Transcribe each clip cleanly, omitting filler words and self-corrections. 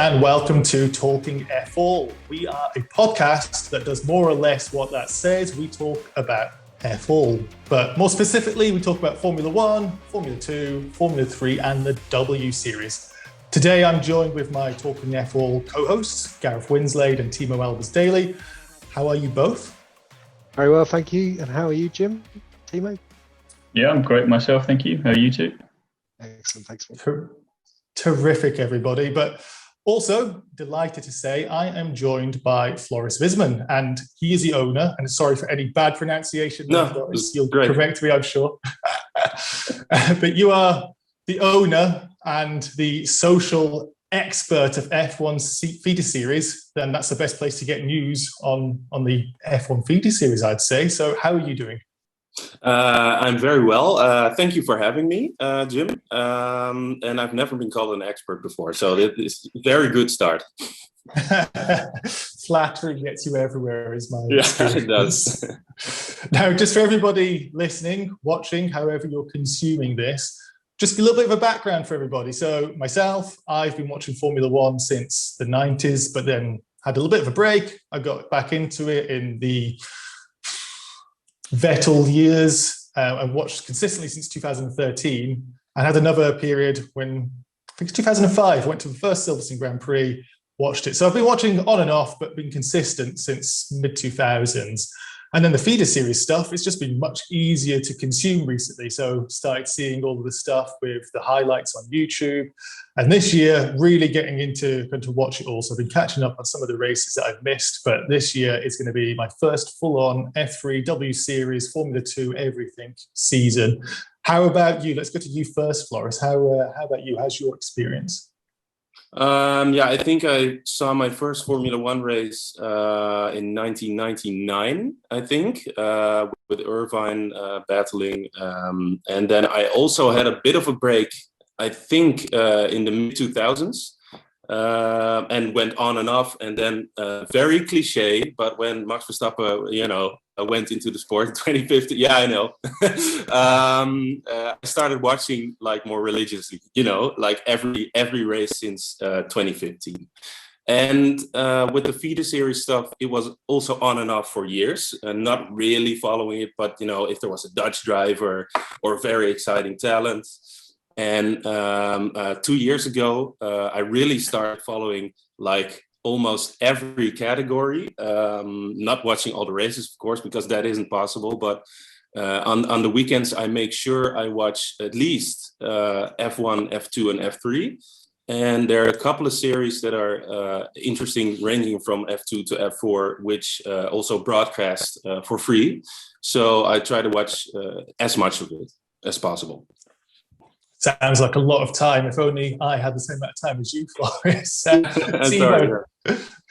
and welcome to Talking F1. We are a podcast that does more or less what that says. We talk about F1, but more specifically, we talk about Formula 1, Formula 2, Formula 3, and the W Series. Today, I'm joined with my Talking F1 co-hosts, Gareth Winslade and Thiemo Albers-Daly. How are you both? Very well, thank you. And how are you, Jim? Thiemo? Yeah, I'm great myself, thank you. How are you two? Excellent, thanks. Terrific, everybody. But also, delighted to say, I am joined by Floris Visman, and he is the owner, and sorry for any bad pronunciation. No, Floris, you'll great. correct me, I'm sure. But you are the owner and the social expert of F1 feeder series, then that's the best place to get news on the F1 feeder series, I'd say. So how are you doing? I'm very well. Thank you for having me, Jim. And I've never been called an expert before, so it's a very good start. Flattery gets you everywhere, is my experience. It does. Now, just for everybody listening, watching, however you're consuming this, just a little bit of a background for everybody. So myself, I've been watching Formula 1 since the 90s, but then had a little bit of a break. I got back into it in the Vettel years and watched consistently since 2013. I had another period when, I think it's 2005, went to the first Silverstone Grand Prix, watched it. So I've been watching on and off, but been consistent since mid-2000s. And then the feeder series stuff, it's just been much easier to consume recently. So started seeing all of the stuff with the highlights on YouTube. And this year, really getting into going to watch it all. So I've been catching up on some of the races that I've missed. But this year is going to be my first full-on F3, W Series, Formula 2, everything season. How about you? Let's go to you first, Floris. How about you? How's your experience? I think I saw my first Formula 1 race in 1999, I think, with Irvine battling. And then I also had a bit of a break, I think, in the mid-2000s, and went on and off. And then, very cliche, but when Max Verstappen, went into the sport in 2015, yeah, I know. I started watching like more religiously, like every race since 2015. And with the feeder series stuff, it was also on and off for years, and not really following it, but if there was a Dutch driver or very exciting talent. And 2 years ago, I really started following like almost every category, not watching all the races, of course, because that isn't possible. But on the weekends, I make sure I watch at least F1, F2, and F3. And there are a couple of series that are interesting, ranging from F2 to F4, which also broadcast for free. So I try to watch as much of it as possible. Sounds like a lot of time. If only I had the same amount of time as you, Floris.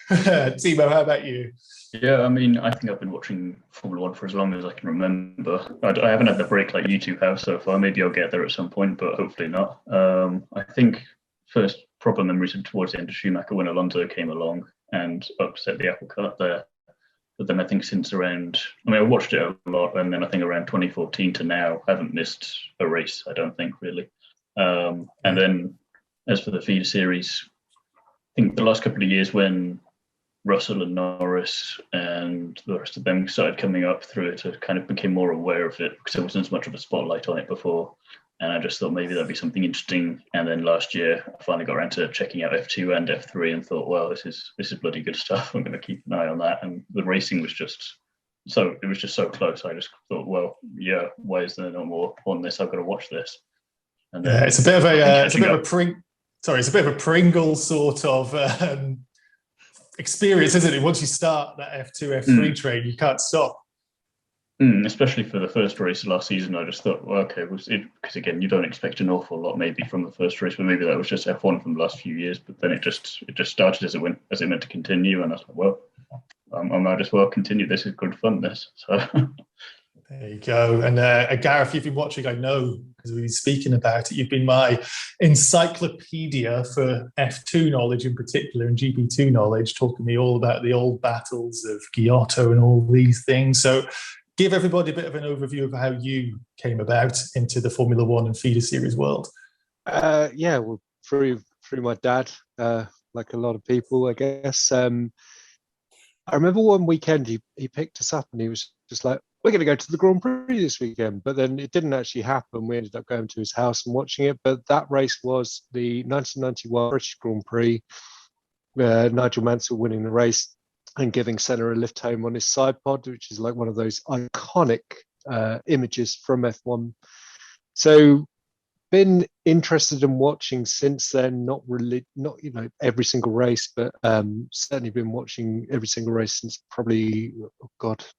Thiemo, how about you? Yeah, I mean, I think I've been watching Formula 1 for as long as I can remember. I haven't had the break like you two have so far. Maybe I'll get there at some point, but hopefully not. I think first proper memories of towards the end of Schumacher when Alonso came along and upset the apple cart there. But then I think since I watched it a lot, and then I think around 2014 to now, I haven't missed a race, I don't think, really. And then as for the feeder series, I think the last couple of years when Russell and Norris and the rest of them started coming up through it, I kind of became more aware of it because there wasn't as much of a spotlight on it before. And I just thought maybe that'd be something interesting. And then last year, I finally got around to checking out F2 and F3 and thought, well, this is bloody good stuff. I'm going to keep an eye on that. And the racing was just so close. I just thought, well, yeah, why is there no more on this? I've got to watch this. And then it's a bit of a Pringle sort of experience, isn't it? Once you start that F2, F3 train, you can't stop. Especially for the first race last season, I just thought, well, okay, was it? Because again, you don't expect an awful lot maybe from the first race, but maybe that was just F1 from the last few years. But then it just started as it meant to continue, and I was like, well, I might as well continue. This is good fun. This so. There you go. And Gareth, you've been watching, I know, because we've been speaking about it. You've been my encyclopedia for F2 knowledge in particular and GP2 knowledge, talking to me all about the old battles of Giotto and all these things. So give everybody a bit of an overview of how you came about into the Formula 1 and feeder series world. Through my dad, like a lot of people, I guess. I remember one weekend he picked us up and he was just like, we're going to go to the Grand Prix this weekend. But then it didn't actually happen. We ended up going to his house and watching it. But that race was the 1991 British Grand Prix. Nigel Mansell winning the race and giving Senna a lift home on his side pod, which is like one of those iconic images from F1. So been interested in watching since then, not every single race, but certainly been watching every single race since probably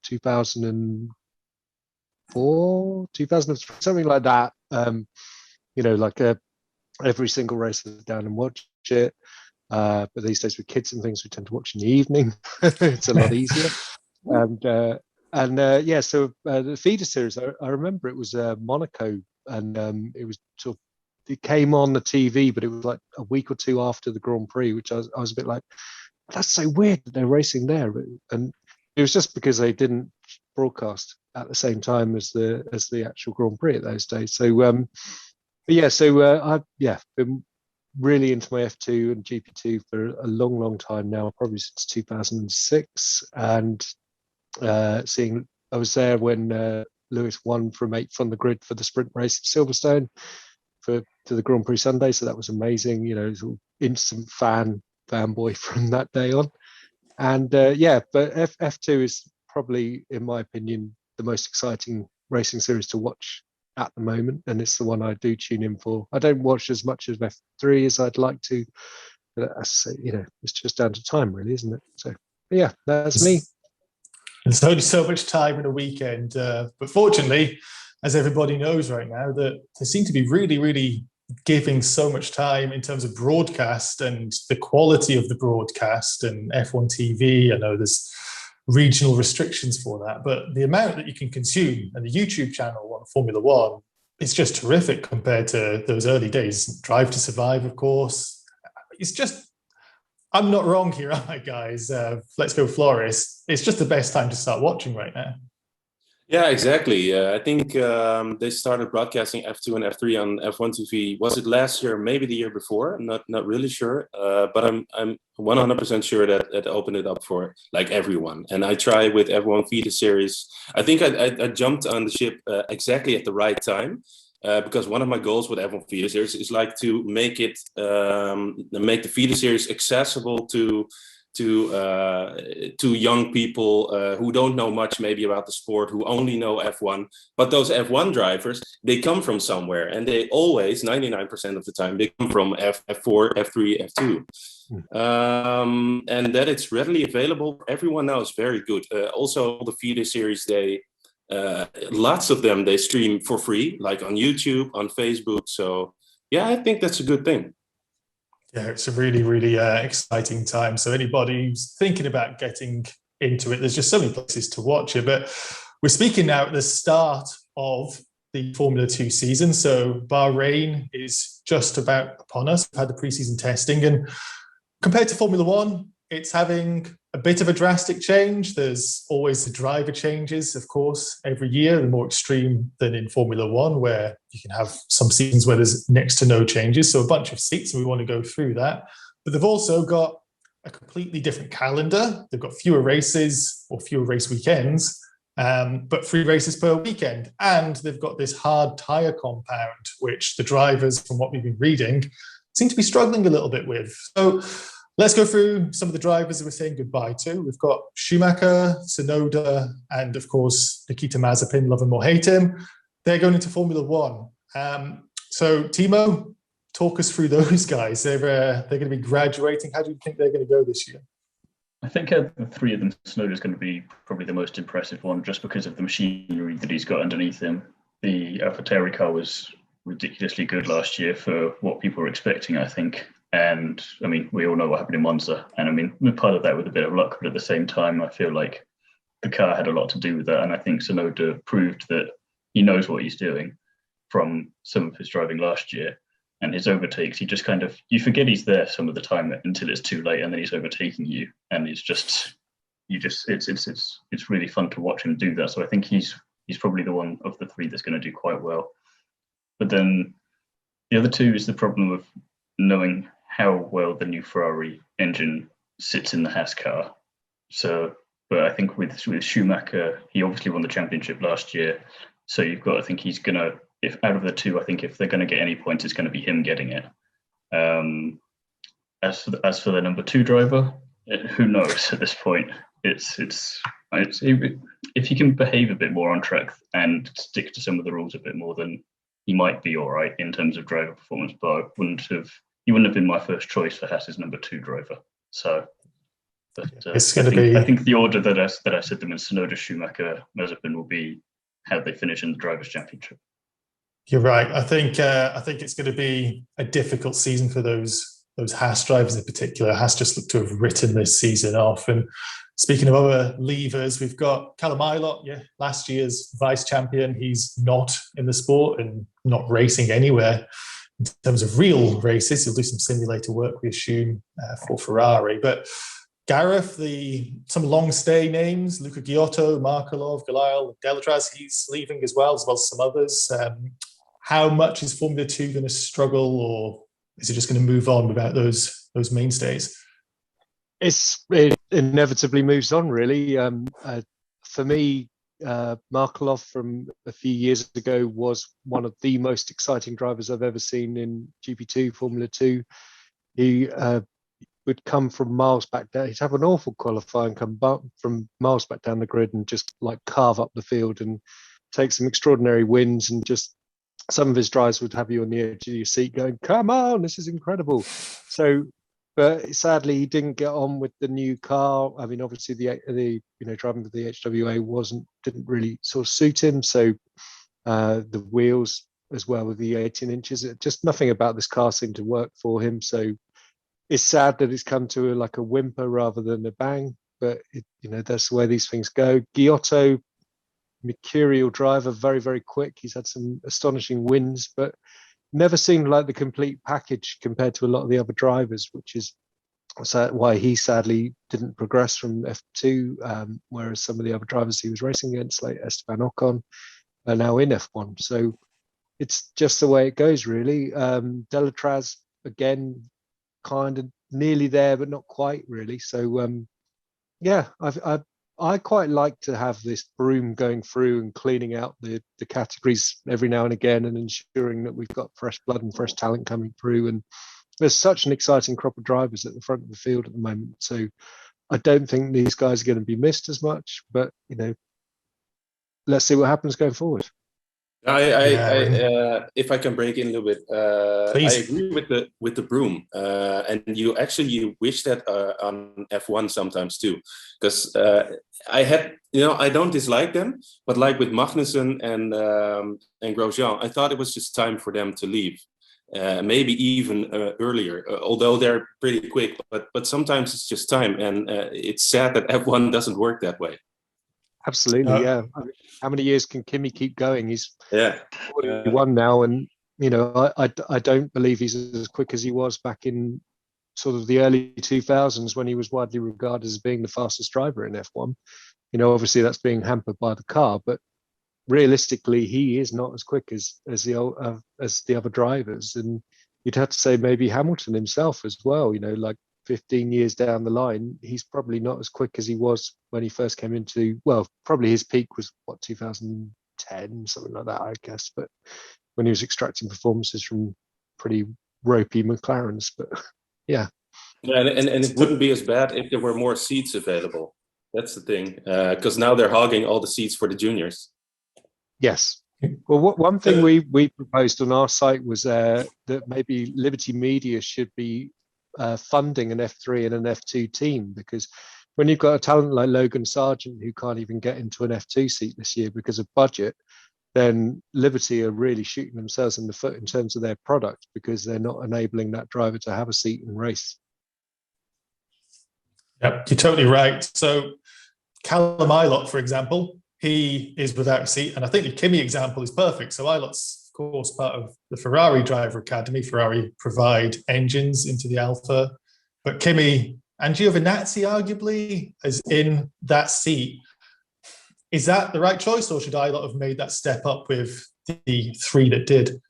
2004, 2003, something like that. Every single race is down and watch it. But these days with kids and things, we tend to watch in the evening. It's a lot easier. So the feeder series, I remember it was Monaco, and it came on the TV, but it was like a week or two after the Grand Prix, which I was a bit like, that's so weird that they're racing there. And it was just because they didn't broadcast at the same time as the actual Grand Prix at those days. So I've been really into my F2 and GP2 for a long time now, probably since 2006, and I was there when Lewis won from 8th on the grid for the sprint race at Silverstone to the Grand Prix Sunday, so that was amazing. It was an instant fanboy from that day on. And but F2 is probably, in my opinion, the most exciting racing series to watch at the moment, and it's the one I do tune in for. I don't watch as much of F3 as I'd like to, but it's just down to time, really, isn't it? So yeah, that's me. There's only so much time in a weekend, but fortunately, as everybody knows right now, that they seem to be really, really giving so much time in terms of broadcast and the quality of the broadcast and F1 TV. I know there's regional restrictions for that, but the amount that you can consume and the YouTube channel on Formula One is just terrific compared to those early days. Drive to Survive, of course. It's just, I'm not wrong here, am I, guys? Let's go, Floris. It's just the best time to start watching right now. Yeah, exactly. I think they started broadcasting F2 and F3 on F1 TV. Was it last year? Maybe the year before. I'm not really sure. But I'm 100% sure that it opened it up for like everyone. And I try with F1 feeder series. I think I jumped on the ship exactly at the right time. Because one of my goals with F1 feeder series is like to make the feeder series accessible to young people who don't know much maybe about the sport, who only know F1. But those F1 drivers, they come from somewhere, and they always, 99% of the time, they come from F4, F3, F2. And that it's readily available for everyone now is very good. Also, the feeder series, lots of them, they stream for free, like on YouTube, on Facebook. So yeah, I think that's a good thing. Yeah, it's a really, really exciting time. So anybody who's thinking about getting into it, there's just so many places to watch it. But we're speaking now at the start of the Formula 2 season. So Bahrain is just about upon us. We've had the preseason testing, and compared to Formula 1, it's having a bit of a drastic change. There's always the driver changes, of course, every year. They're more extreme than in Formula 1, where you can have some seasons where there's next to no changes. So a bunch of seats, and we want to go through that. But they've also got a completely different calendar. They've got fewer races or fewer race weekends, but 3 races per weekend. And they've got this hard tyre compound, which the drivers, from what we've been reading, seem to be struggling a little bit with. So let's go through some of the drivers that we're saying goodbye to. We've got Schumacher, Tsunoda, and of course, Nikita Mazepin, love him or hate him. They're going into Formula 1. So Thiemo, talk us through those guys. They're going to be graduating. How do you think they're going to go this year? I think the 3 of them, Tsunoda is going to be probably the most impressive one, just because of the machinery that he's got underneath him. The AlphaTauri car was ridiculously good last year for what people were expecting, I think. And I mean, we all know what happened in Monza. And I mean, part of that with a bit of luck, but at the same time, I feel like the car had a lot to do with that. And I think Tsunoda proved that he knows what he's doing from some of his driving last year. And his overtakes, he just kind of, you forget he's there some of the time until it's too late, and then he's overtaking you. And it's just, it's really fun to watch him do that. So I think he's probably the one of the 3 that's going to do quite well. But then the other 2 is the problem of knowing how well the new Ferrari engine sits in the Haas car. So, but I think with Schumacher, he obviously won the championship last year. So you've got, I think he's going to, if out of the two, I think if they're going to get any points, it's going to be him getting it. As for the number 2 driver, who knows at this point? It's if he can behave a bit more on track and stick to some of the rules a bit more, then he might be all right in terms of driver performance. But he wouldn't have been my first choice for Haas's number 2 driver. So, but it's going to be. I think the order that I said them in Tsunoda, Schumacher, Mazepin will be how they finish in the Drivers' Championship. You're right. I think it's going to be a difficult season for those Haas drivers in particular. Haas just look to have written this season off. And speaking of other levers, we've got Callum Ilott, last year's vice champion. He's not in the sport and not racing anywhere in terms of real races. He'll do some simulator work, we assume, for Ferrari. But Gareth, some long stay names, Luca Giotto, Markelov, Galil, Delatraz, he's leaving as well as some others. How much is Formula 2 going to struggle, or is it just going to move on without those mainstays? It inevitably moves on, really. For me, Markelov from a few years ago was one of the most exciting drivers I've ever seen in GP2, Formula 2. He would come from miles back down. He'd have an awful qualifying, come back from miles back down the grid and just like carve up the field and take some extraordinary wins. And just some of his drives would have you on the edge of your seat going, come on, this is incredible. So, but sadly, he didn't get on with the new car. I mean, obviously the driving with the HWA didn't really sort of suit him. So the wheels as well with the 18 inches, just nothing about this car seemed to work for him. So it's sad that it's come to a whimper rather than a bang, but that's the way these things go. Giotto, mercurial driver, very, very quick. He's had some astonishing wins, but never seemed like the complete package compared to a lot of the other drivers, which is why he sadly didn't progress from F2, whereas some of the other drivers he was racing against, like Esteban Ocon, are now in F1. So it's just the way it goes, really. Delatraz, again, kind of nearly there, but not quite, really. So, I quite like to have this broom going through and cleaning out the categories every now and again and ensuring that we've got fresh blood and fresh talent coming through. And there's such an exciting crop of drivers at the front of the field at the moment. So I don't think these guys are going to be missed as much, but, let's see what happens going forward. If I can break in a little bit, Please. I agree with the broom, and you wish that on F1 sometimes too, because I don't dislike them, but like with Magnussen and Grosjean, I thought it was just time for them to leave, maybe even earlier, although they're pretty quick, but sometimes it's just time, and it's sad that F1 doesn't work that way. Absolutely, yeah. I mean, how many years can Kimi keep going? He's 41 now, and I don't believe he's as quick as he was back in sort of the early 2000s when he was widely regarded as being the fastest driver in F1. Obviously that's being hampered by the car, but realistically, he is not as quick as the other drivers. And you'd have to say maybe Hamilton himself as well. Like 15 years down the line, he's probably not as quick as he was when he first came into, well, probably his peak was 2010, something like that, I guess. But when he was extracting performances from pretty ropey McLarens, but yeah. Yeah, and it wouldn't be as bad if there were more seats available. That's the thing, because now they're hogging all the seats for the juniors. Yes. Well, one thing we proposed on our site was that maybe Liberty Media should be funding an F3 and an F2 team, because when you've got a talent like Logan Sargent who can't even get into an F2 seat this year because of budget, then Liberty are really shooting themselves in the foot in terms of their product, because they're not enabling that driver to have a seat and race. Yep, you're totally right. So Callum Ilott, for example, he is without a seat, and I think the Kimi example is perfect. So Ilott's, of course, part of the Ferrari Driver Academy. Ferrari provide engines into the Alpha, but Kimi and Giovinazzi arguably is in that seat. Is that the right choice, or should Ilott have made that step up with the three that did?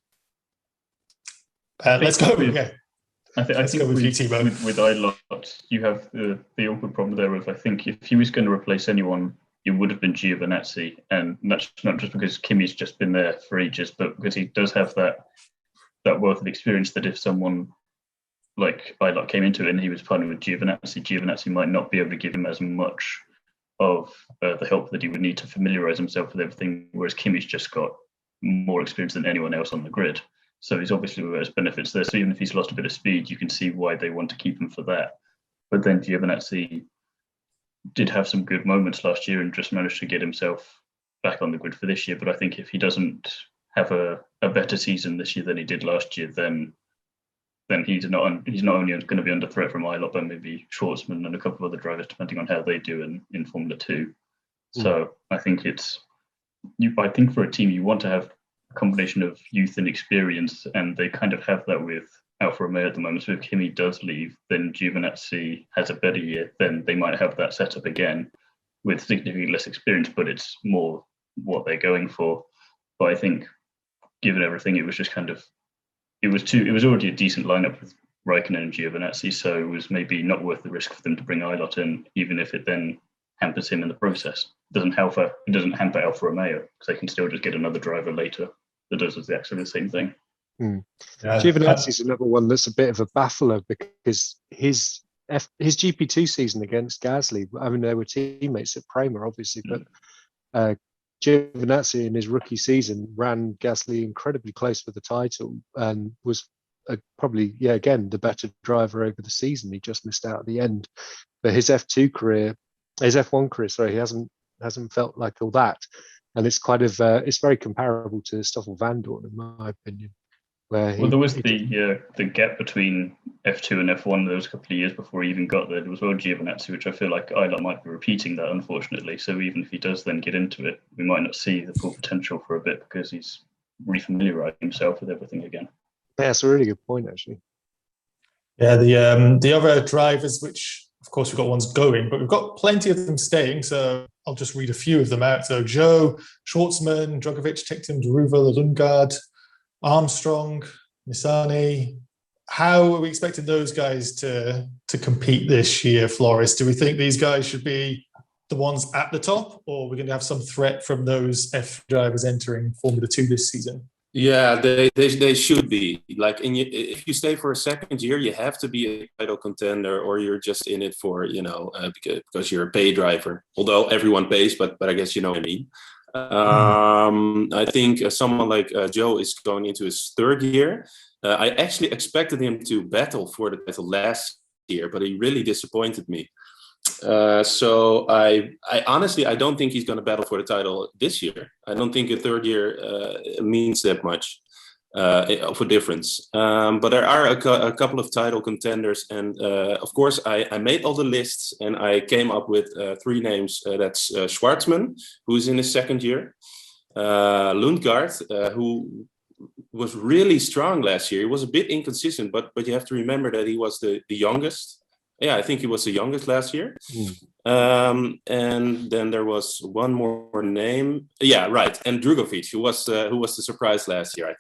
Let's go. I Let's think go with you, Thiemo. with Eilert, you have the awkward problem there of, I think if he was going to replace anyone, it would have been Giovinazzi. And that's not just because Kimi's just been there for ages, but because he does have that wealth of experience that if someone like Eilert came into it and he was partnering with Giovinazzi might not be able to give him as much of the help that he would need to familiarize himself with everything, whereas Kimi's just got more experience than anyone else on the grid. So he's obviously there's benefits there. So even if he's lost a bit of speed, you can see why they want to keep him for that. But then Giovinazzi did have some good moments last year and just managed to get himself back on the grid for this year. But I think if he doesn't have a better season this year than he did last year, then he's not only going to be under threat from Eilert, but maybe Schwartzman and a couple of other drivers, depending on how they do in Formula 2. So I think I think for a team, you want to have a combination of youth and experience, and they kind of have that with Alfa Romeo at the moment. So if Kimi does leave, then Giovinazzi has a better year, then they might have that setup again with significantly less experience, but it's more what they're going for. But I think given everything, it was just kind of, it was already a decent lineup with Raikkonen and Giovinazzi, so it was maybe not worth the risk for them to bring Eilert in, even if it then hampers him in the process. It doesn't hamper Alfa Romeo, because they can still just get another driver later that does exactly the same thing. Giovinazzi's another one that's a bit of a baffler because his GP2 season against Gasly, I mean, they were teammates at Prema, obviously, but Giovinazzi in his rookie season ran Gasly incredibly close for the title and was probably, again, the better driver over the season. He just missed out at the end. But his F1 career, he hasn't felt like all that. And it's kind of, it's very comparable to Stoffel Vandoorne, in my opinion. There was the gap between F2 and F1. There was a couple of years before he even got there. There was Giovinazzi, which I feel like Eilert might be repeating that, unfortunately. So even if he does then get into it, we might not see the full potential for a bit because he's refamiliarizing himself with everything again. Yeah, that's a really good point, actually. Yeah, the other drivers, which of course we've got ones going, but we've got plenty of them staying. So I'll just read a few of them out. So Joe, Schwartzman, Drogovic, Ticktum, Deruva, Lundgaard, Armstrong, Misani. How are we expecting those guys to compete this year, Floris? Do we think these guys should be the ones at the top, or are we going to have some threat from those F drivers entering Formula 2 this season? Yeah, they should be. Like, if you stay for a second year, you have to be a title contender, or you're just in it for, because you're a pay driver. Although everyone pays, but I guess you know what I mean. I think someone like Joe is going into his third year. I actually expected him to battle for the title last year, but he really disappointed me. So I honestly, I don't think he's going to battle for the title this year. I don't think a third year means that much of a difference. But there are a couple of title contenders, and of course I made all the lists and I came up with three names. That's Schwartzman, who's in his second year, Lundgaard, who was really strong last year. He was a bit inconsistent, but you have to remember that he was the youngest. Yeah, I think he was the youngest last year. And then there was one more name. Yeah, right. And Drugovic, who was the surprise last year. I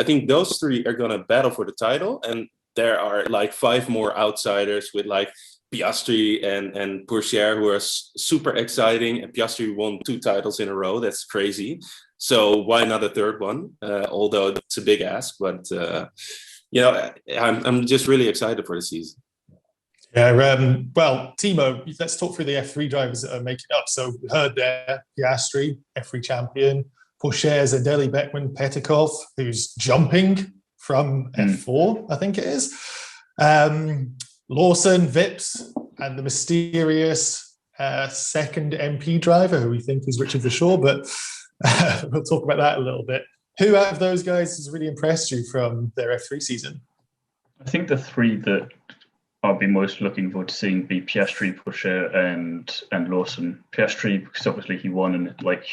think those three are gonna battle for the title, and there are like five more outsiders with like Piastri and Pourchaire, who are super exciting. And Piastri won 2 titles in a row. That's crazy. So why not a third one? Although it's a big ask, but I'm just really excited for the season. Yeah, well, Thiemo, let's talk through the F3 drivers that are making up. So we heard there, Piastri, F3 champion, Pourchaire, Zendelli, Beckman, Petikov, who's jumping from F4, I think it is. Lawson, Vips, and the mysterious second MP driver, who we think is Richard Verschoor, but we'll talk about that a little bit. Who out of those guys has really impressed you from their F3 season? I think the three that I'll be most looking forward to seeing be Piastri, Pourchaire, and Lawson. Piastri, because obviously he won, and like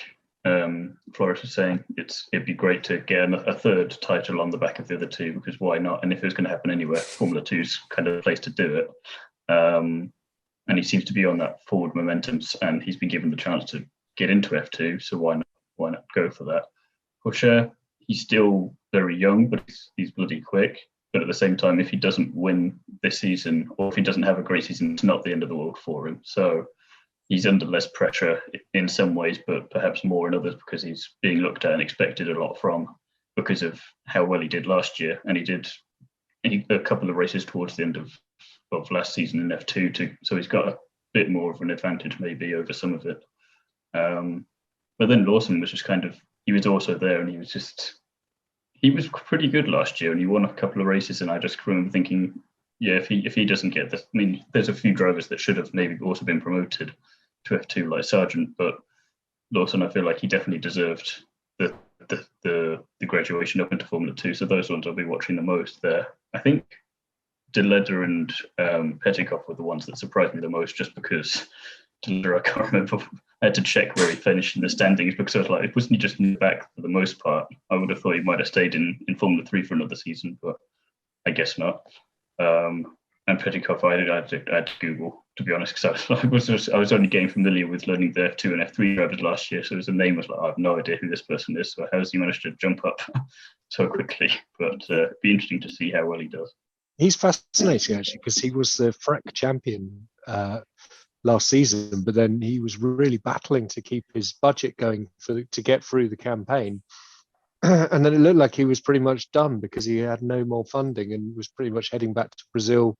Floris was saying, it'd be great to get a third title on the back of the other two, because why not? And if it was going to happen anywhere, Formula 2's kind of the place to do it. And he seems to be on that forward momentum, and he's been given the chance to get into F2, so why not go for that? Pourchaire, he's still very young, but he's bloody quick. But at the same time, if he doesn't win this season, or if he doesn't have a great season, it's not the end of the world for him. So he's under less pressure in some ways, but perhaps more in others, because he's being looked at and expected a lot from, because of how well he did last year. And he did a couple of races towards the end of last season in F2 too. So he's got a bit more of an advantage maybe over some of it. But then Lawson was just he was also there, and he was pretty good last year, and he won a couple of races. And I just remember thinking, yeah, if he doesn't get this, I mean, there's a few drivers that should have maybe also been promoted to F2 like Sargent, but Lawson, I feel like he definitely deserved the graduation up into Formula 2. So those ones I'll be watching the most there. I think De Leder and Petikoff were the ones that surprised me the most, just because De Leder, I can't remember. I had to check where he finished in the standings, because I was like, wasn't he just in the back for the most part? I would have thought he might have stayed in Formula 3 for another season, but I guess not. And Petikoff, I had to Google, to be honest, because I was only getting familiar with learning the F2 and F3 drivers last year. So his name was like, I have no idea who this person is. So how has he managed to jump up so quickly? But it'd be interesting to see how well he does. He's fascinating, actually, because he was the FREC champion last season, but then he was really battling to keep his budget going to get through the campaign. And then it looked like he was pretty much done, because he had no more funding and was pretty much heading back to Brazil,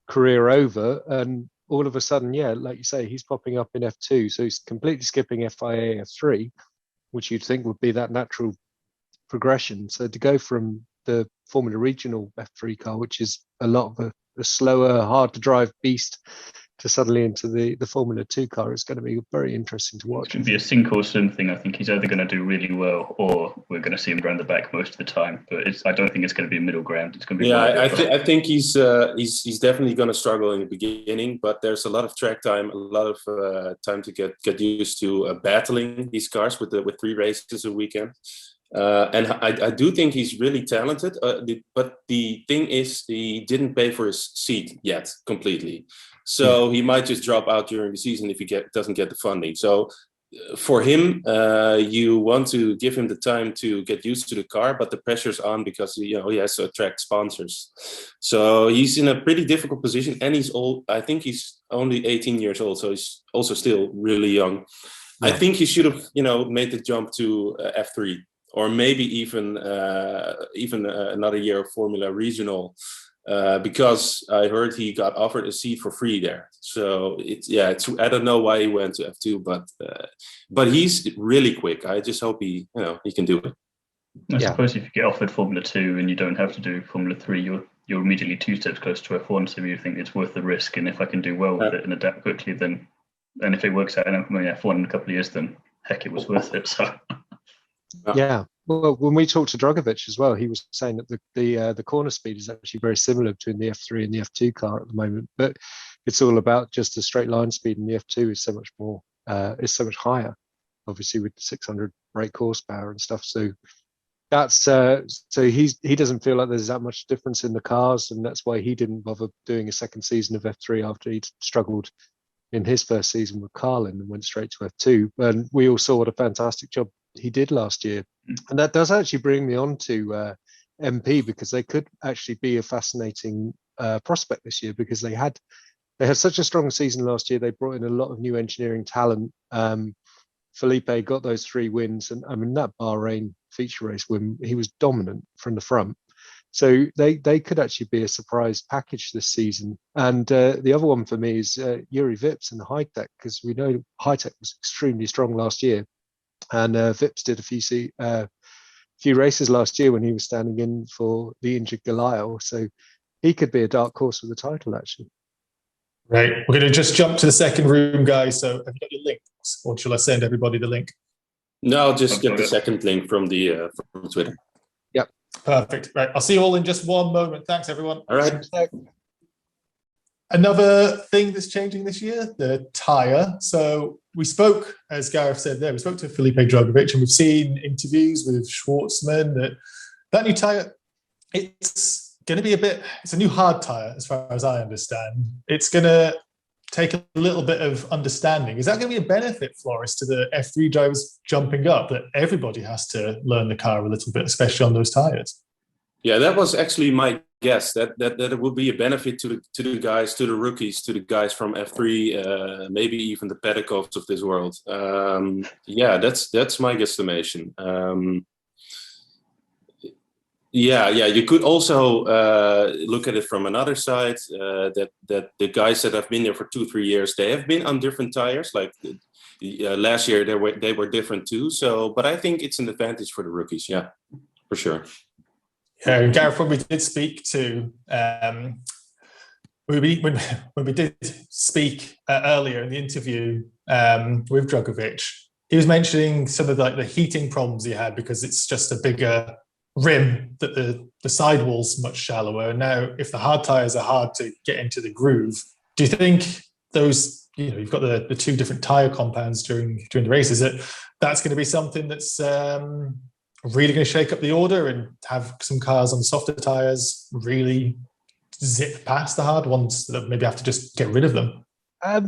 career over. And all of a sudden, yeah, like you say, he's popping up in F2. So he's completely skipping FIA F3, which you'd think would be that natural progression. So to go from the Formula Regional F3 car, which is a lot of a slower, hard to drive beast, to suddenly into the Formula 2 car, is going to be very interesting to watch. It's going to be a sink or swim thing. I think he's either going to do really well, or we're going to see him around the back most of the time. But I don't think it's going to be a middle ground. It's going to be I think he's definitely going to struggle in the beginning, but there's a lot of track time, a lot of time to get used to battling these cars with 3 races a weekend. And I do think he's really talented, but the thing is, he didn't pay for his seat yet completely. So he might just drop out during the season if he doesn't get the funding. So for him, you want to give him the time to get used to the car, but the pressure's on, because he has to attract sponsors. So he's in a pretty difficult position, and he's old. I think he's only 18 years old, so he's also still really young. Yeah. I think he should have, made the jump to F3, or maybe even another year of Formula Regional. Because I heard he got offered a seat for free there. So it's I don't know why he went to F2, but he's really quick. I just hope he can do it. I suppose if you get offered Formula 2 and you don't have to do Formula 3, you're immediately 2 steps close to F1. So you think it's worth the risk, and if I can do well with it and adapt quickly, then, and if it works out and I'm in F1 in a couple of years, then heck, it was worth it. So. Yeah. Well, when we talked to Dragovic as well, he was saying that the corner speed is actually very similar between the F3 and the F2 car at the moment, but it's all about just the straight line speed, and the F2 is so much more, is so much higher, obviously with 600 brake horsepower and stuff. So that's so he doesn't feel like there's that much difference in the cars, and that's why he didn't bother doing a second season of F3 after he'd struggled in his first season with Carlin and went straight to F2. And we all saw what a fantastic job he did last year. And that does actually bring me on to MP, because they could actually be a fascinating prospect this year, because they had such a strong season last year. They brought in a lot of new engineering talent. Felipe got those 3 wins, and I mean, that Bahrain feature race win, he was dominant from the front. So they could actually be a surprise package this season. And the other one for me is Yuri Vips and High-Tech, because we know High-Tech was extremely strong last year. And Vips did a few races last year when he was standing in for the injured Galile. So he could be a dark horse for the title, actually. Right. We're going to just jump to the second room, guys. So have you got your links, or shall I send everybody the link? No, I'll just get the second link from from Twitter. Yep. Perfect. Right. I'll see you all in just one moment. Thanks, everyone. All right. Another thing that's changing this year, the tyre. So we spoke, as Gareth said there, we spoke to Felipe Dragovic, and we've seen interviews with Schwartzman that new tyre, it's going to be it's a new hard tyre as far as I understand. It's going to take a little bit of understanding. Is that going to be a benefit, Floris, to the F3 drivers jumping up, that everybody has to learn the car a little bit, especially on those tyres? Yeah, that was actually my guess that it would be a benefit to the guys, to the rookies, to the guys from F3, maybe even the Pedikovs of this world. Yeah, that's my guesstimation. Yeah. You could also look at it from another side. That the guys that have been there for 2-3 years, they have been on different tires. Like last year, they were different too. So, but I think it's an advantage for the rookies. Yeah, for sure. Yeah, Gareth, when we did speak to when we did speak earlier in the interview with Drogovic, he was mentioning some of the heating problems he had because it's just a bigger rim, that the sidewall's much shallower. And now, if the hard tires are hard to get into the groove, do you think those, you've got the two different tire compounds during the races, that's going to be something that's really going to shake up the order and have some cars on softer tires really zip past the hard ones that maybe have to just get rid of them? I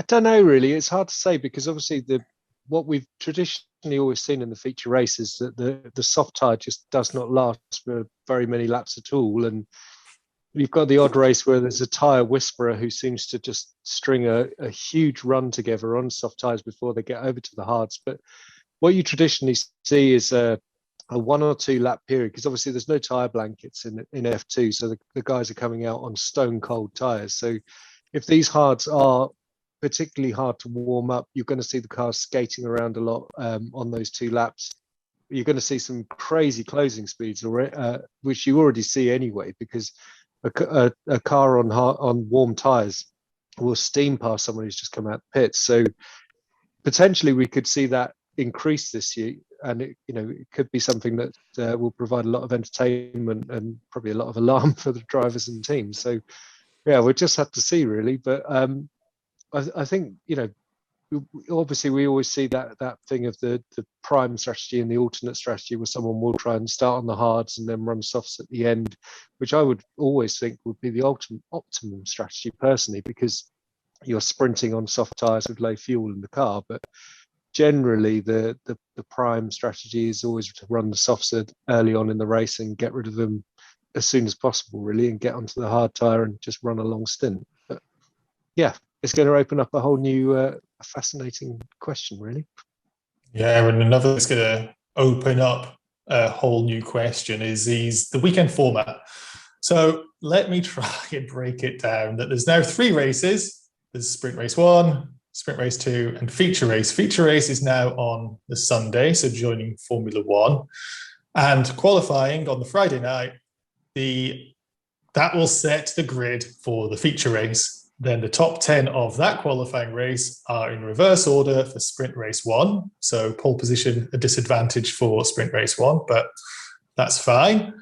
don't know, really. It's hard to say because obviously what we've traditionally always seen in the feature race is that the soft tire just does not last for very many laps at all. And you've got the odd race where there's a tire whisperer who seems to just string a huge run together on soft tires before they get over to the hards. But what you traditionally see is a 1 or 2 lap period, because obviously there's no tire blankets in F2, so the guys are coming out on stone cold tires. So if these hards are particularly hard to warm up, you're going to see the cars skating around a lot on those 2 laps. You're going to see some crazy closing speeds, which you already see anyway, because a car on warm tires will steam past someone who's just come out the pits. So potentially we could see that increase this year, and it could be something that will provide a lot of entertainment and probably a lot of alarm for the drivers and teams. So yeah, we'll just have to see, really. But I think obviously we always see that thing of the prime strategy and the alternate strategy, where someone will try and start on the hards and then run softs at the end, which I would always think would be the optimum strategy personally, because you're sprinting on soft tires with low fuel in the car. But generally the prime strategy is always to run the softs early on in the race and get rid of them as soon as possible, really, and get onto the hard tire and just run a long stint. But yeah, it's going to open up a whole new fascinating question, really. Yeah, and another that's going to open up a whole new question is the weekend format. So let me try and break it down. That there's now 3 races. There's Sprint Race 1, Sprint Race 2, and Feature Race. Feature Race is now on the Sunday, so joining Formula 1. And qualifying on the Friday night, that will set the grid for the Feature Race. Then the top 10 of that qualifying race are in reverse order for Sprint Race 1. So pole position, a disadvantage for Sprint Race 1, but that's fine.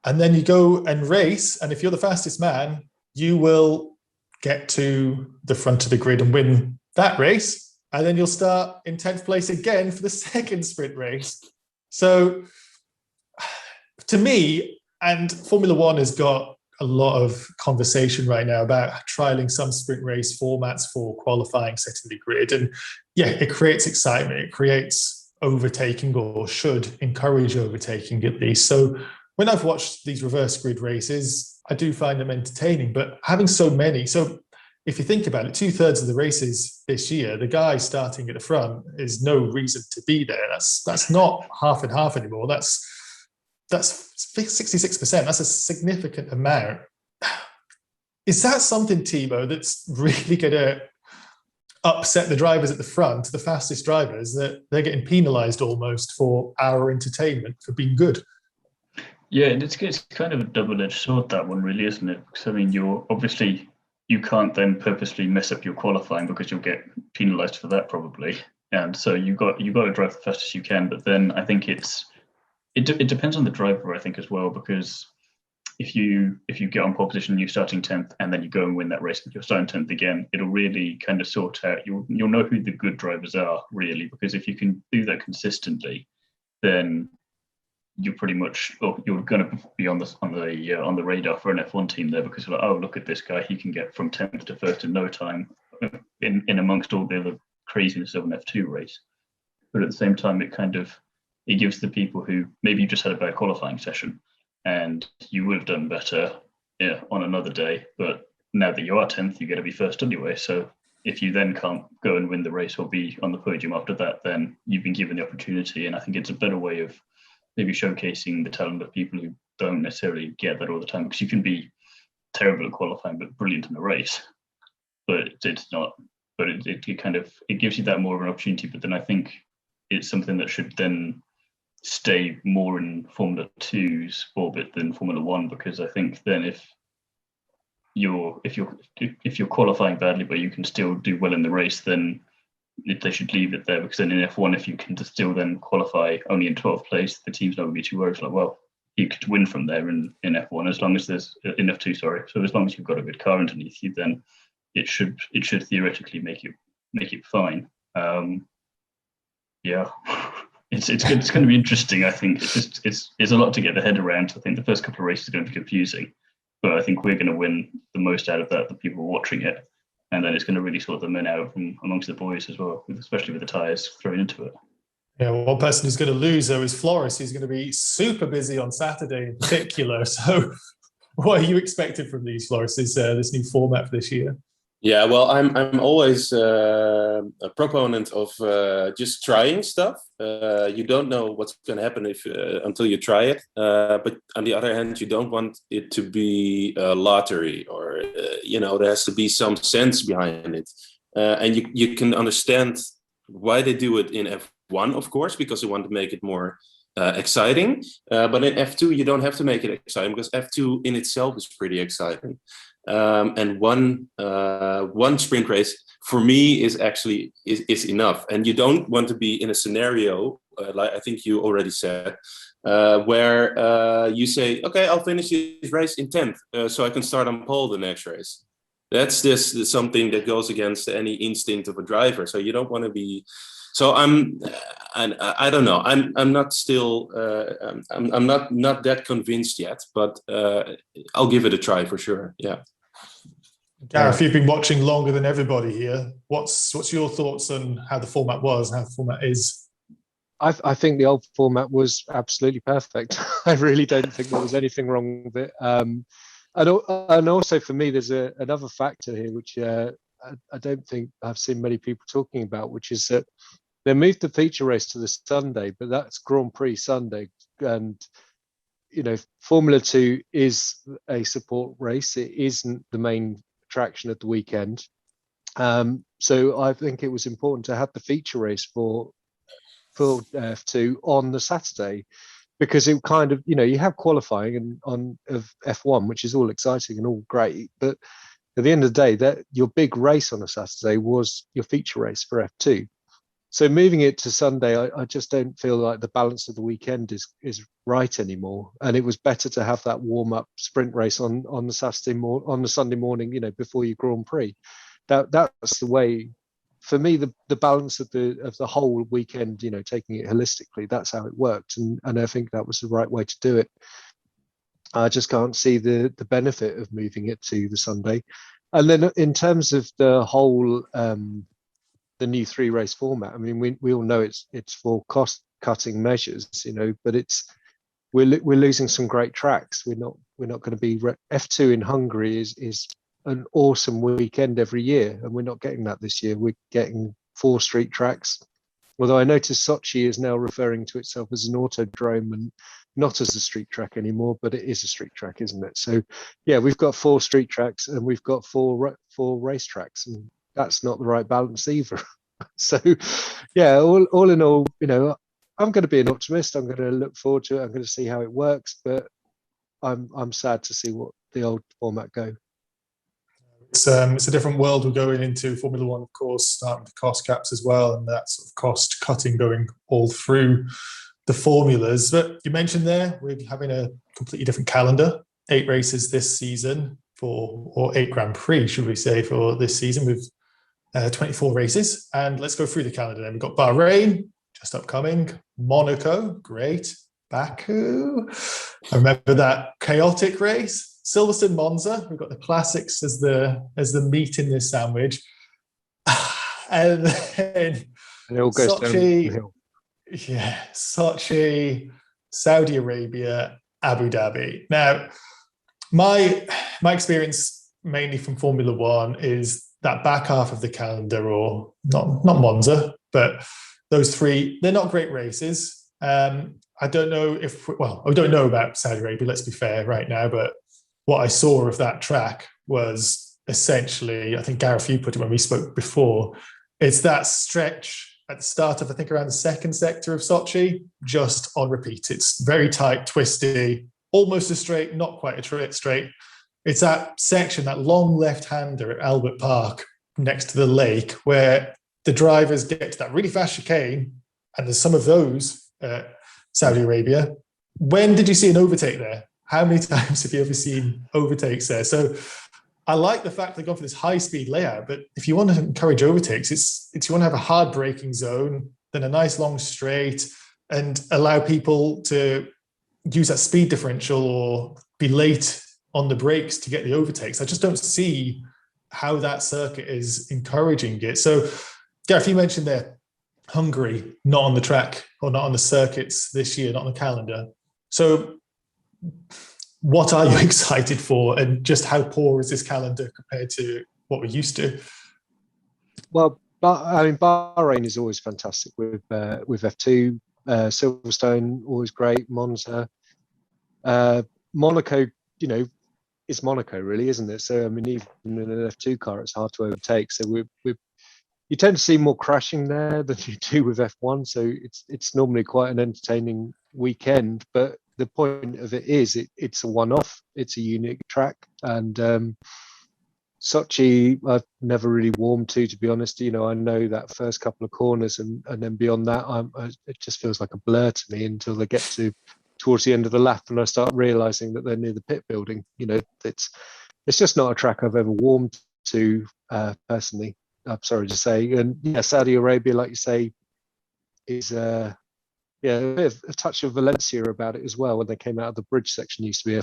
And then you go and race, and if you're the fastest man, you will get to the front of the grid and win that race. And then you'll start in 10th place again for the second sprint race. So to me, and Formula 1 has got a lot of conversation right now about trialing some sprint race formats for qualifying, setting the grid. And yeah, it creates excitement. It creates overtaking, or should encourage overtaking at least. So when I've watched these reverse grid races, I do find them entertaining, but having so many. So if you think about it, 2/3 of the races this year, the guy starting at the front is no reason to be there. That's not half and half anymore. That's 66%. That's a significant amount. Is that something, Thiemo, that's really going to upset the drivers at the front, the fastest drivers, that they're getting penalised almost for our entertainment for being good? Yeah, and it's kind of a double-edged sword, that one, really, isn't it? Because I mean, you can't then purposely mess up your qualifying because you'll get penalised for that probably, and so you got to drive the fastest you can. But then I think it depends on the driver, I think, as well, because if you get on pole position, you're starting 10th, and then you go and win that race and you're starting 10th again, it'll really kind of sort out. You'll know who the good drivers are, really, because if you can do that consistently, then you're pretty much, you're going to be on the radar for an F1 team there, because you're like, oh, look at this guy, he can get from 10th to 1st in no time, in amongst all the other craziness of an F2 race. But at the same time, it gives the people who maybe just had a bad qualifying session, and you would have done better on another day. But now that you are 10th, you're going to be first anyway. So if you then can't go and win the race or be on the podium after that, then you've been given the opportunity. And I think it's a better way of maybe showcasing the talent of people who don't necessarily get that all the time, because you can be terrible at qualifying but brilliant in the race. But it's not. But it gives you that more of an opportunity. But then I think it's something that should then stay more in Formula 2's orbit than Formula 1, because I think then if you're qualifying badly but you can still do well in the race, then they should leave it there, because then in F1, if you can still then qualify only in 12th place, the team's not going to be too worried. Like, well, you could win from there in F1 as long as there's in F2, sorry. So as long as you've got a good car underneath you, then it should theoretically make it fine. Yeah, it's going to be interesting. I think it's a lot to get the head around. I think the first couple of races are going to be confusing, but I think we're going to win the most out of that, the people watching it, and then it's going to really sort the men out from amongst the boys as well, especially with the tyres thrown into it. Yeah, one person who's going to lose, though, is Floris. He's going to be super busy on Saturday in particular. So what are you expected from these, Floris, this new format for this year? Yeah, well, I'm always a proponent of just trying stuff. You don't know what's going to happen until you try it. But on the other hand, you don't want it to be a lottery, or there has to be some sense behind it. And you can understand why they do it in F1, of course, because they want to make it more exciting. But in F2, you don't have to make it exciting, because F2 in itself is pretty exciting. And one sprint race for me is actually is enough. And you don't want to be in a scenario like I think you already said, where you say, okay, I'll finish this race in 10th, so I can start on pole the next race. That's just something that goes against any instinct of a driver. So you don't want to be. So I don't know. I'm not still. I'm not that convinced yet, but I'll give it a try for sure. Yeah. Gareth, you've been watching longer than everybody here. What's your thoughts on how the format was and how the format is? I think the old format was absolutely perfect. I really don't think there was anything wrong with it. And also for me, there's another factor here, which I don't think I've seen many people talking about, which is that they moved the feature race to the Sunday, but that's Grand Prix Sunday. And, Formula 2 is a support race. It isn't the main attraction at the weekend. So I think it was important to have the feature race for F2 on the Saturday, because it kind of, you have qualifying of F1, which is all exciting and all great, but at the end of the day, that your big race on a Saturday was your feature race for F2. So moving it to Sunday, I just don't feel like the balance of the weekend is right anymore. And it was better to have that warm up sprint race on the Sunday morning, before your Grand Prix. That's the way. For me, the balance of the whole weekend, taking it holistically, that's how it worked, and I think that was the right way to do it. I just can't see the benefit of moving it to the Sunday. And then in terms of the whole the new 3-race format, I mean, we all know it's for cost cutting measures, but we're losing some great tracks. We're not going to be F2 in Hungary is an awesome weekend every year, and we're not getting that this year. We're getting 4 street tracks, although I noticed Sochi is now referring to itself as an autodrome and not as a street track anymore, but it is a street track, isn't it? So yeah, we've got 4 street tracks and we've got 4 race tracks, and that's not the right balance either. So yeah, all in all, I'm going to be an optimist. I'm going to look forward to it. I'm going to see how it works, but I'm sad to see what the old format go. It's a different world we're going into. Formula One, of course, starting with cost caps as well, and that sort of cost cutting going all through the formulas. But you mentioned there we're having a completely different calendar. 8 races this season or 8 Grand Prix, should we say, for this season with 24 races. And let's go through the calendar then. We've got Bahrain, just upcoming, Monaco, great, Baku. I remember that chaotic race. Silverstone, Monza, we've got the classics as the meat in this sandwich. And then it all goes Sochi, downhill. yeah, Sochi, Saudi Arabia, Abu Dhabi. Now, my experience mainly from Formula One is that back half of the calendar, or not Monza, but those three, they're not great races. I don't know we don't know about Saudi Arabia, let's be fair right now, but what I saw of that track was essentially, I think Gareth, you put it when we spoke before, it's that stretch at the start of, I think, around the second sector of Sochi, just on repeat. It's very tight, twisty, almost a straight, not quite a straight. It's that section, that long left-hander at Albert Park next to the lake, where the drivers get to that really fast chicane, and there's some of those Saudi Arabia. When did you see an overtake there? How many times have you ever seen overtakes there? So I like the fact they've gone for this high-speed layout, but if you want to encourage overtakes, it's you want to have a hard braking zone, then a nice long straight, and allow people to use that speed differential or be late on the brakes to get the overtakes. I just don't see how that circuit is encouraging it. So, Gareth, you mentioned there, Hungary, not on the track or not on the circuits this year, not on the calendar. So what are you excited for, and just how poor is this calendar compared to what we're used to? Well, I mean, Bahrain is always fantastic with F2. Silverstone, always great. Monza. Monaco, it's Monaco, really, isn't it? So, I mean, even in an F2 car, it's hard to overtake. So you tend to see more crashing there than you do with F1. So it's normally quite an entertaining weekend. But the point of it is, it's a one-off. It's a unique track, and Sochi, I've never really warmed to be honest. I know that first couple of corners, and then beyond that, it just feels like a blur to me until they get towards the end of the lap, and I start realizing that they're near the pit building. It's just not a track I've ever warmed to personally. I'm sorry to say. And yeah, Saudi Arabia, like you say, is a bit of a touch of Valencia about it as well. When they came out of the bridge section, used to be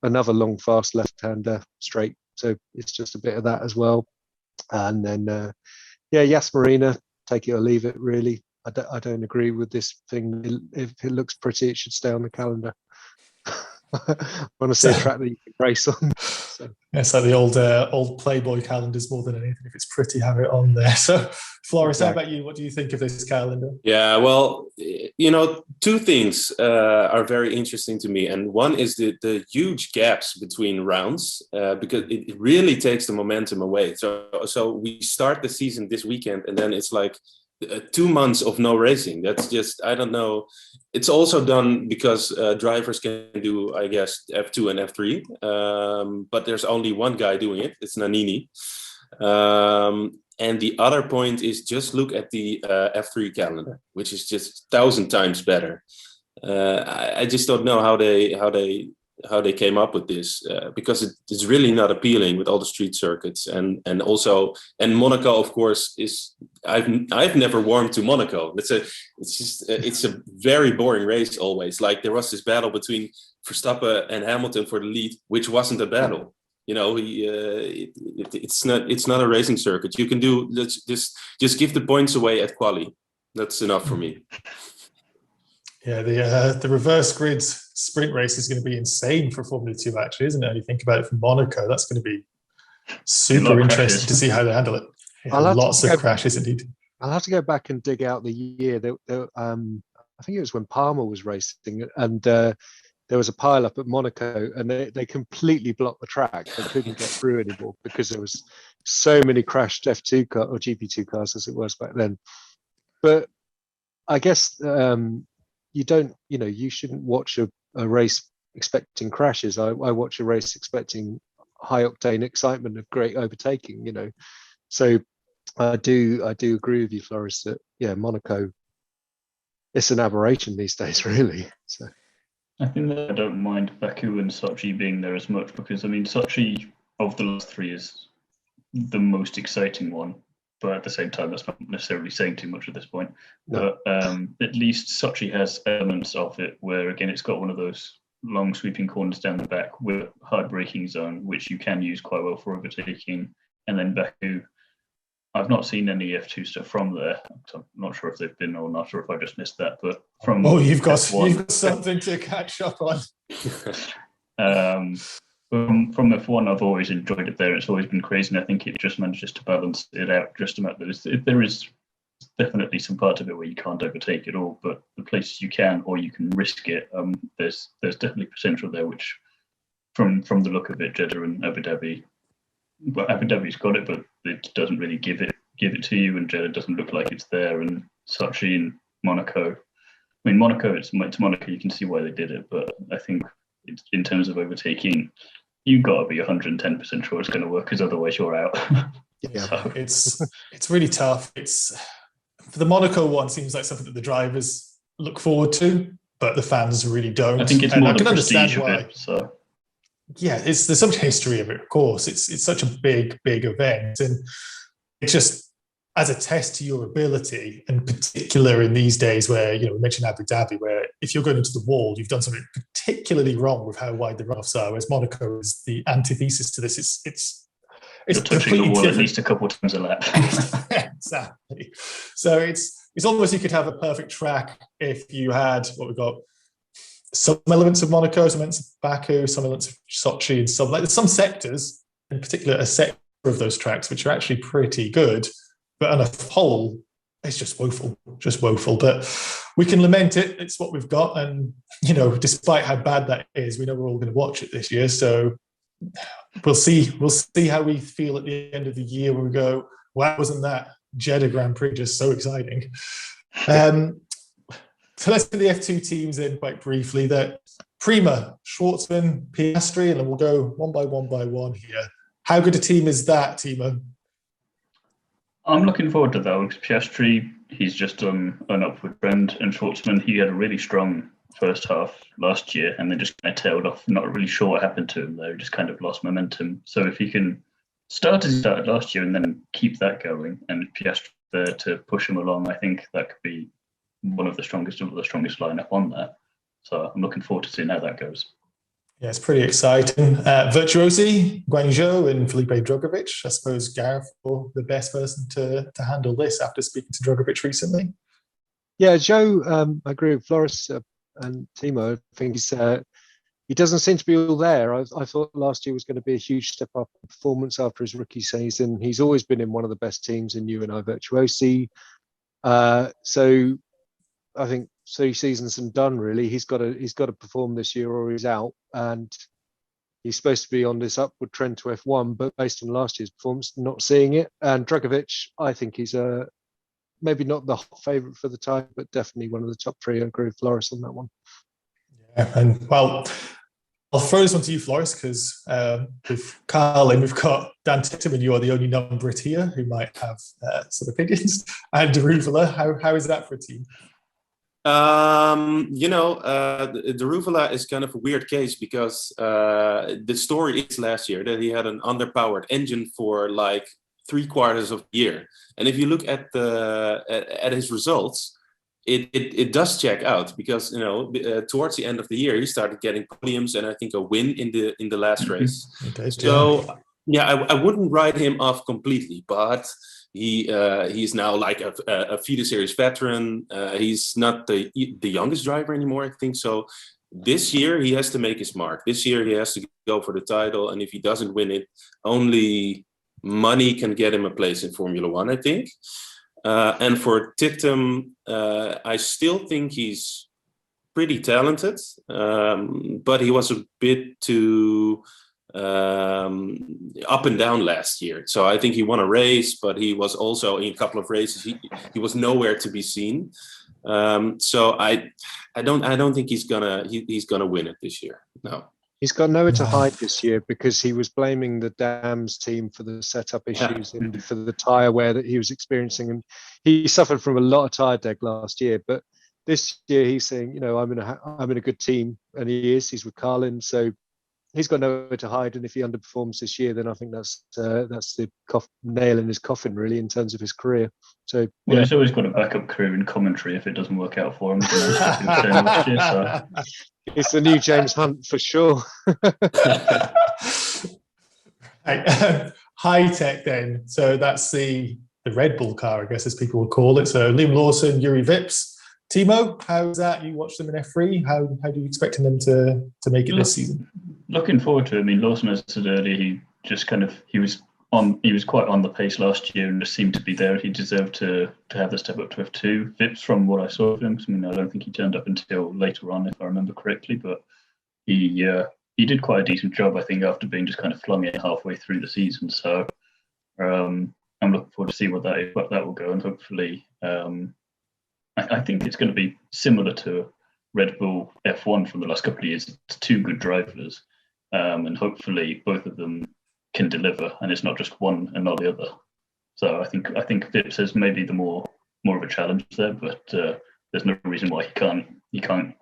another long, fast left-hander straight. So it's just a bit of that as well. And then, Yas Marina, take it or leave it, really. I don't agree with this thing. If it looks pretty, it should stay on the calendar. I want to see a track that you can race on. So. It's like the old Playboy calendars more than anything. If it's pretty, have it on there. So, Floris, How about you? What do you think of this calendar? Yeah, well, two things are very interesting to me. And one is the huge gaps between rounds, because it really takes the momentum away. So we start the season this weekend, and then it's like 2 months of no racing. That's just, I don't know. It's also done because drivers can do, I guess, F2 and F3, but there's only one guy doing it. It's Nannini. And the other point is, just look at the F3 calendar, which is just 1,000 times better. I just don't know how they came up with this, because it's really not appealing with all the street circuits, and Monaco, of course, is. I've never warmed to Monaco. It's a very boring race always. Like, there was this battle between Verstappen and Hamilton for the lead, which wasn't a battle. It's not a racing circuit. You can do just give the points away at quali. That's enough for me. Yeah, the reverse grids sprint race is going to be insane for Formula 2, actually, isn't it? You think about it from Monaco, that's going to be super interesting to see how they handle it. Yeah, lots of crashes, indeed. I'll have to go back and dig out the year. I think it was when Palmer was racing, and there was a pile-up at Monaco, and they completely blocked the track. They couldn't get through anymore because there was so many crashed F2 car or GP2 cars, as it was back then. But I guess you shouldn't watch a race expecting crashes. I watch a race expecting high octane excitement of great overtaking, So I do agree with you, Floris, that Monaco, it's an aberration these days, really. So I think that I don't mind Baku and Sochi being there as much, because Sochi of the last three is the most exciting one. But at the same time, that's not necessarily saying too much at this point. No. But at least Sochi has elements of it where, again, it's got one of those long sweeping corners down the back with a hard braking zone, which you can use quite well for overtaking. And then Baku, I've not seen any F2 stuff from there. So I'm not sure if they've been or not, or if I just missed that. But from you've got something to catch up on. From F1, I've always enjoyed it there. It's always been crazy, and I think it just manages to balance it out just about. There is definitely some part of it where you can't overtake it all, but the places you can, or you can risk it, there's definitely potential there, which from the look of it, Jeddah and Abu Dhabi, well, Abu Dhabi's got it, but it doesn't really give it to you, and Jeddah doesn't look like it's there, and Sochi and Monaco. I mean, Monaco, it's Monaco, you can see why they did it, but I think in terms of overtaking, you've got to be 110% sure it's going to work, because otherwise you're out. Yeah, so. It's really tough. It's for the Monaco one, seems like something that the drivers look forward to, but the fans really don't. I think it's more the prestige of it. So yeah, there's some history of it, of course. It's such a big event, and it just as a test to your ability, in particular in these days where, we mentioned Abu Dhabi, where if you're going into the wall, you've done something particularly wrong with how wide the runoffs are, whereas Monaco is the antithesis to this. It's touching the wall different. At least a couple of times a lap. Exactly. So it's almost, you could have a perfect track if you had what we've got, some elements of Monaco, some elements of Baku, some elements of Sochi, and some sectors, in particular a sector of those tracks, which are actually pretty good, but on a whole, it's just woeful. But we can lament it. It's what we've got, and despite how bad that is, we know we're all going to watch it this year. So we'll see how we feel at the end of the year when we go, wow, wasn't that Jeddah Grand Prix just so exciting? So let's put the F2 teams in quite briefly. That Prima, Schwartzman, Piastri, and then we'll go one by one here. How good a team is that, Thiemo? I'm looking forward to that one, because Piastri, he's just on an upward trend, and Schwartzman, he had a really strong first half last year and then just kind of tailed off. Not really sure what happened to him though, just kind of lost momentum. So if he can start as he started last year and then keep that going, and Piastri there to push him along, I think that could be one of the strongest lineup on that. So I'm looking forward to seeing how that goes. Yeah, it's pretty exciting. Virtuosi, Guangzhou and Felipe Drugovich. I suppose Gareth was the best person to handle this after speaking to Drugovich recently. Yeah, Joe, I agree with Floris and Thiemo. I think he doesn't seem to be all there. I thought last year was going to be a huge step up in performance after his rookie season. He's always been in one of the best teams in UNI Virtuosi. So I think 3 seasons and done, really. He's got to perform this year or he's out, and he's supposed to be on this upward trend to F1, but based on last year's performance, not seeing it. And Drugovich, I think he's maybe not the hot favourite for the time, but definitely one of the top 3. I agree with Floris on that one. Yeah, and well, I'll throw this one to you, Floris, because with Carl and we've got Dan Tittem, and you are the only number here who might have some opinions. And Deruvula, how is that for a team? The Ruvula is kind of a weird case, because the story is last year that he had an underpowered engine for like 3/4 of the year, and if you look at his results, it does check out, because towards the end of the year he started getting podiums and I think a win in the last race. So yeah, I wouldn't write him off completely, but he's now like a feeder series veteran. He's not the youngest driver anymore, I think. So this year he has to make his mark. This year he has to go for the title, and if he doesn't win it, only money can get him a place in Formula One, I think. And for Tittem, I still think he's pretty talented, but he was a bit too up and down last year. So I think he won a race, but he was also in a couple of races he was nowhere to be seen. So I don't think he's gonna win it this year. No. He's got nowhere to hide this year, because he was blaming the Dams team for the setup issues and for the tyre wear that he was experiencing. And he suffered from a lot of tyre deg last year. But this year he's saying, I'm in a good team, and he is. He's with Carlin, so he's got nowhere to hide. And if he underperforms this year, then I think that's the nail in his coffin, really, in terms of his career. So he's always got a backup crew in commentary if it doesn't work out for him. It's the new James Hunt for sure. High tech then. So that's the the Red Bull car, I guess, as people would call it. So Liam Lawson, Yuri Vips. Thiemo, how's that? You watched them in F3. How do you expecting them to make it this season? Looking forward to it. I mean, Lawson, as I said earlier, he just he was quite on the pace last year and just seemed to be there. He deserved to have the step up to F2. Vips, from what I saw of him, I mean, I don't think he turned up until later on, if I remember correctly, but he did quite a decent job, I think, after being just kind of flung in halfway through the season. So I'm looking forward to see what that will go, and hopefully I think it's going to be similar to Red Bull F1 from the last couple of years. It's two good drivers, and hopefully both of them can deliver, and it's not just one and not the other. So I think Vips has maybe the more of a challenge there, but there's no reason why he can't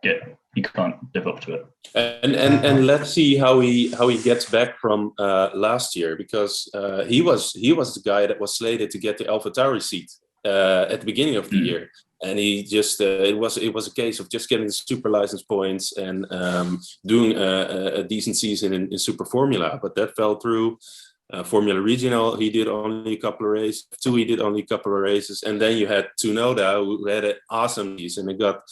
live up to it. And let's see how he gets back from last year, because he was the guy that was slated to get the AlphaTauri seat at the beginning of the year. And he just it was a case of just getting the super license points and doing a decent season in Super Formula, but that fell through. Formula Regional, he did only a couple of races. He did only a couple of races, and then you had Tsunoda, who had an awesome season and got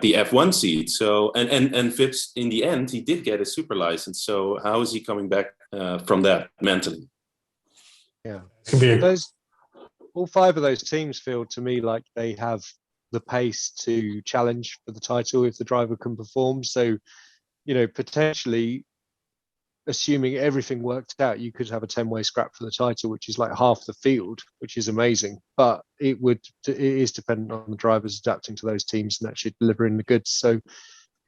the F1 seat. So and Vips, in the end, he did get a super license. So how is he coming back from that mentally? Yeah, Can all five of those teams feel to me like they have the pace to challenge for the title if the driver can perform. So, potentially, assuming everything worked out, you could have a 10-way scrap for the title, which is like half the field, which is amazing. But it is dependent on the drivers adapting to those teams and actually delivering the goods. So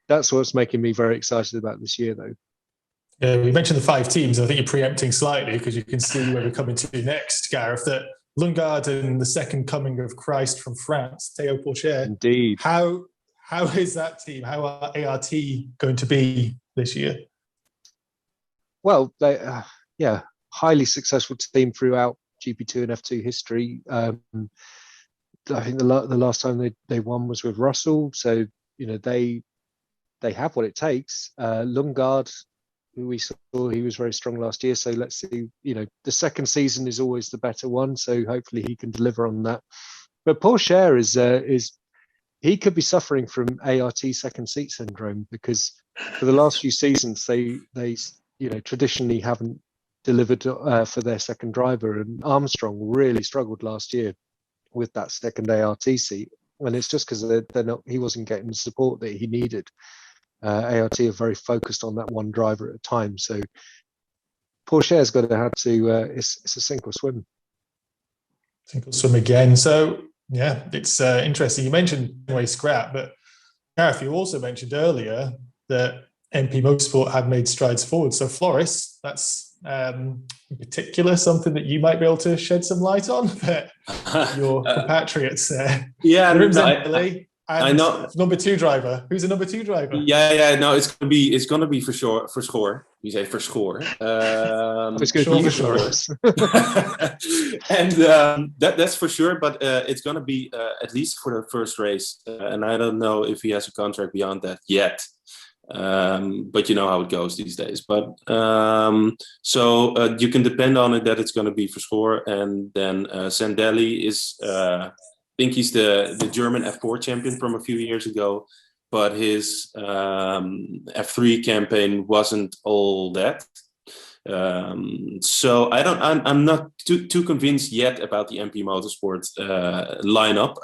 that's what's making me very excited about this year, though. Yeah, we mentioned the 5 teams. I think you're preempting slightly because you can see where we're coming to next, Gareth, that Lundgaard and the second coming of Christ from France, Théo Pourchaire. Indeed. How is that team? How are ART going to be this year? Well, they highly successful team throughout GP2 and F2 history. I think the last time they won was with Russell, so they have what it takes. Lundgaard, who we saw, he was very strong last year. So let's see, the second season is always the better one. So hopefully he can deliver on that. But Pourchaire is he could be suffering from ART second seat syndrome, because for the last few seasons they traditionally haven't delivered for their second driver, and Armstrong really struggled last year with that second ART seat, and it's just because he wasn't getting the support that he needed. ART are very focused on that one driver at a time, so Pourchaire's got to have to. It's a sink or swim. Sink or swim again. So yeah, it's interesting. You mentioned way scrap, but Gareth, you also mentioned earlier that MP Motorsport have made strides forward. So Floris, that's in particular something that you might be able to shed some light on. But your compatriots there, I know. Number 2 driver. Who's the number 2 driver? Yeah. No, it's gonna be for sure. We say for score. It's going to be for sure. And that's for sure. But it's gonna be at least for the first race. And I don't know if he has a contract beyond that yet. But you know how it goes these days. But so you can depend on it that it's going to be for score. And then Sandelli is, I think he's the German F4 champion from a few years ago, but his F3 campaign wasn't all that. So I'm not too convinced yet about the MP Motorsport lineup.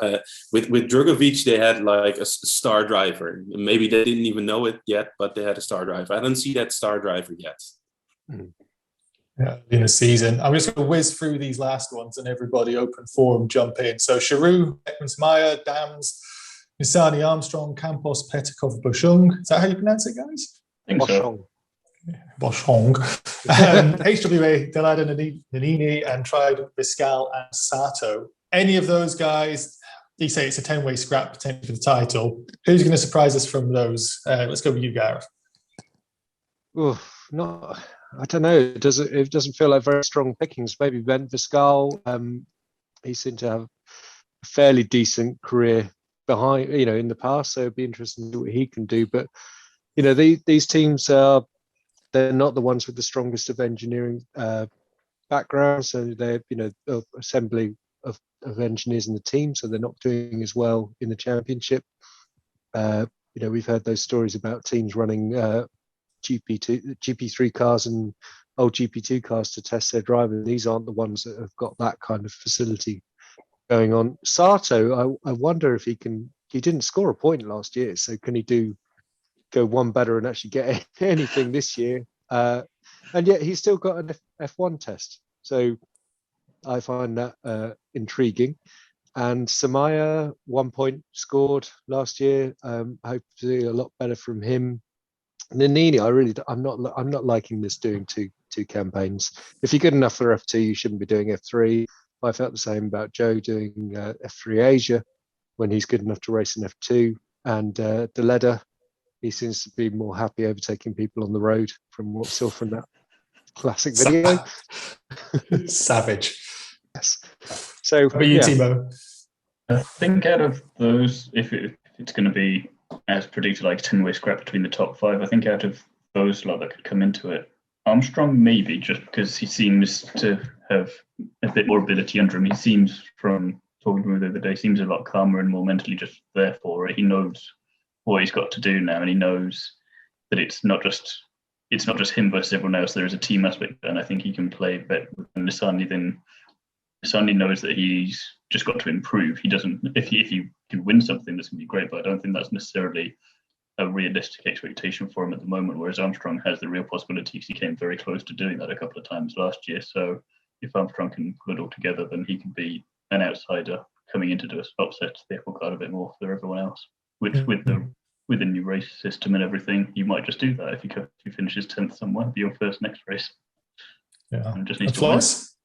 With Drugovic, they had like a star driver. Maybe they didn't even know it yet, but they had a star driver. I don't see that star driver yet. Yeah, in the season. I'm just going to whiz through these last ones and everybody open forum jump in. So Charoux, Ekmans-Meyer, Dams, Nissani, Armstrong, Campos, Petikov, Boschung. Is that how you pronounce it, guys? I think so. Boschung. HWA, Delada, Nanini, and Trident, Viscal, and Sato. Any of those guys, you say it's a 10-way scrap potentially for the title. Who's going to surprise us from those? Let's go with you, Gareth. I don't know. It doesn't feel like very strong pickings. Maybe Ben Viscal. He seemed to have a fairly decent career behind, in the past. So it'd be interesting to see what he can do. But these teams they're not the ones with the strongest of engineering background, so they're assembly of engineers in the team, so they're not doing as well in the championship. We've heard those stories about teams running GP3 cars and old GP2 cars to test their drivers. These aren't the ones that have got that kind of facility going on. Sato, I wonder if he didn't score a point last year, so can he go one better and actually get anything this year? And yet he's still got an F1 test. So I find that intriguing. And Samaya, 1 point scored last year. Hope to see a lot better from him. Nannini, I'm not liking this doing two campaigns. If you're good enough for F2, you shouldn't be doing F3. I felt the same about Joe doing F3 Asia when he's good enough to race in F2. And Deleda, he seems to be more happy overtaking people on the road from what I saw from that classic video. Savage. Yes. So, how about you, Thiemo? I think out of those, if it's going to be as predicted, like 10-way scrap between the top 5, I think out of those lot that could come into it, Armstrong maybe, just because he seems to have a bit more ability under him. He seems, from talking to him the other day, seems a lot calmer and more mentally just there for it. He knows what he's got to do now, and he knows that it's not just him versus everyone else. There is a team aspect, and I think he can play better than Nissani. Then Nissani knows that he's just got to improve. He doesn't. If he can win something, that's gonna be great, but I don't think that's necessarily a realistic expectation for him at the moment. Whereas Armstrong has the real possibilities. He came very close to doing that a couple of times last year. So if Armstrong can put it all together, then he can be an outsider coming into to upset the apple cart a bit more for everyone else. Which with the new race system and everything, you might just do that if you finishes 10th somewhere, be your first next race. Yeah. And just needs to Floris?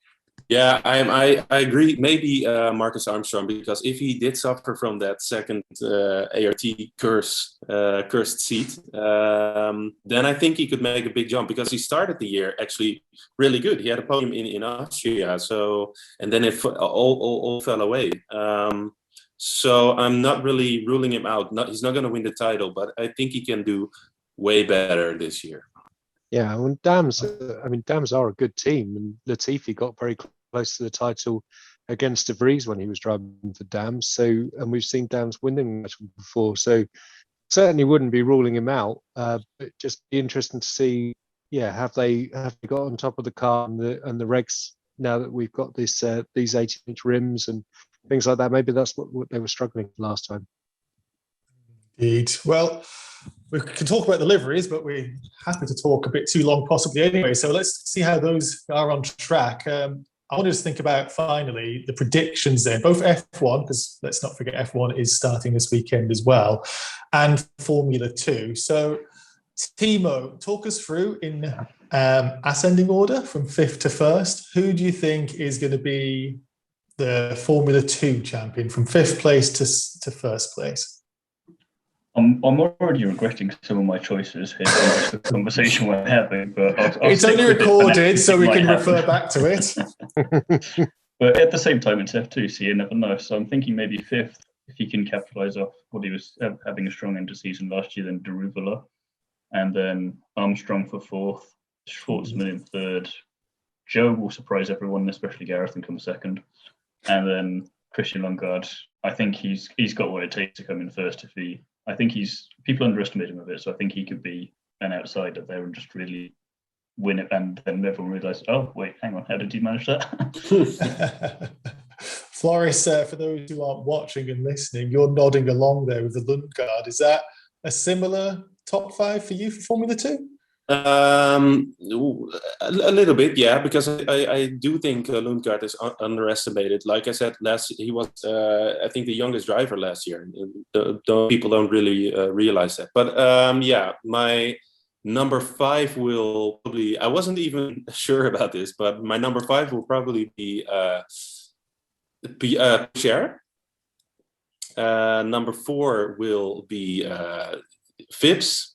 Yeah, I agree. Maybe Marcus Armstrong, because if he did suffer from that second ART cursed seat, then I think he could make a big jump, because he started the year actually really good. He had a podium in Austria, and then it all fell away. So I'm not really ruling him out. He's not going to win the title, but I think he can do way better this year. Yeah, well, Dams are a good team, and Latifi got very close to the title against De Vries when he was driving for Dams. And we've seen Dams winning the title before, so certainly wouldn't be ruling him out. But just be interesting to see, have they got on top of the car and the regs now that we've got these 18-inch rims and things like that. Maybe that's what they were struggling last time. Indeed. Well, we can talk about the liveries, but we're happy to talk a bit too long possibly anyway. So let's see how those are on track. I want to just think about, finally, the predictions then, both F1, because let's not forget F1 is starting this weekend as well, and Formula 2. So, Thiemo, talk us through in ascending order from 5th to 1st. Who do you think is going to be the Formula 2 champion from 5th place to 1st place? I'm already regretting some of my choices here. It's a conversation we're having, but it's only recorded, so we can refer back to it. But at the same time, it's F2, so you never know. So I'm thinking maybe 5th, if he can capitalise off what he was having a strong end of season last year, then Deruvula, and then Armstrong for 4th, Schwartzman in 3rd. Joe will surprise everyone, especially Gareth, and come 2nd, and then Christian Lundgaard. I think he's got what it takes to come in 1st. I think people underestimate him a bit, so I think he could be an outsider there and just really win it, and then everyone realises, oh, wait, hang on, how did he manage that? Floris, for those who aren't watching and listening, you're nodding along there with the Lundgaard. Is that a similar top 5 for you for Formula 2? A little bit, yeah, because I do think Lundgaard is underestimated. Like I said, he was I think the youngest driver last year. People don't really realize that. But my number 5 will probably, I wasn't even sure about this, but my number 5 will probably be Pierre. Number 4 will be Phipps.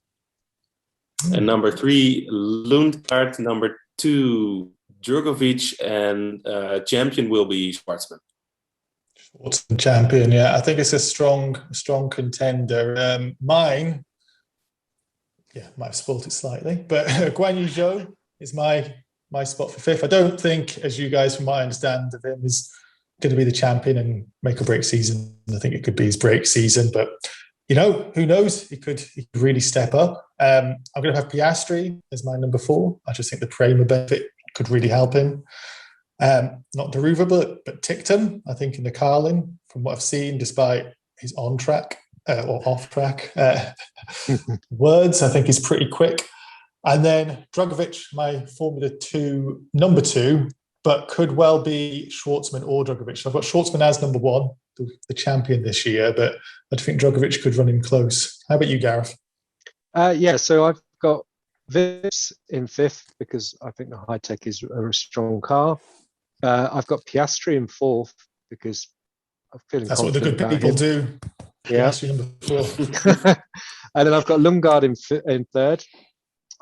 And number 3, Lundgaard. Number 2, Djokovic, and champion will be Schwartzman. Schwartzman champion, yeah. I think it's a strong contender. Mine, might have spoiled it slightly, but Guan Yu Zhou is my my spot for fifth. I don't think, as you guys, from what I understand of him, is going to be the champion and make or break season. I think it could be his break season, but who knows? He could really step up. I'm going to have Piastri as my number 4. I just think the Prema benefit could really help him. Not Daruva, but Tictum, I think in the Carlin, from what I've seen, despite his on-track or off-track words, I think he's pretty quick. And then Drugovich, my Formula 2 number 2, but could well be Schwartzman or Drugovich. So I've got Schwartzman as number 1, the champion this year, but I think Drugovich could run him close. How about you, Gareth? So I've got Vips in 5th because I think the High Tech is a strong car. I've got Piastri in 4th because I'm feeling that's what the good confident people do. Yeah. Piastri number 4. And then I've got Lundgaard in 3rd,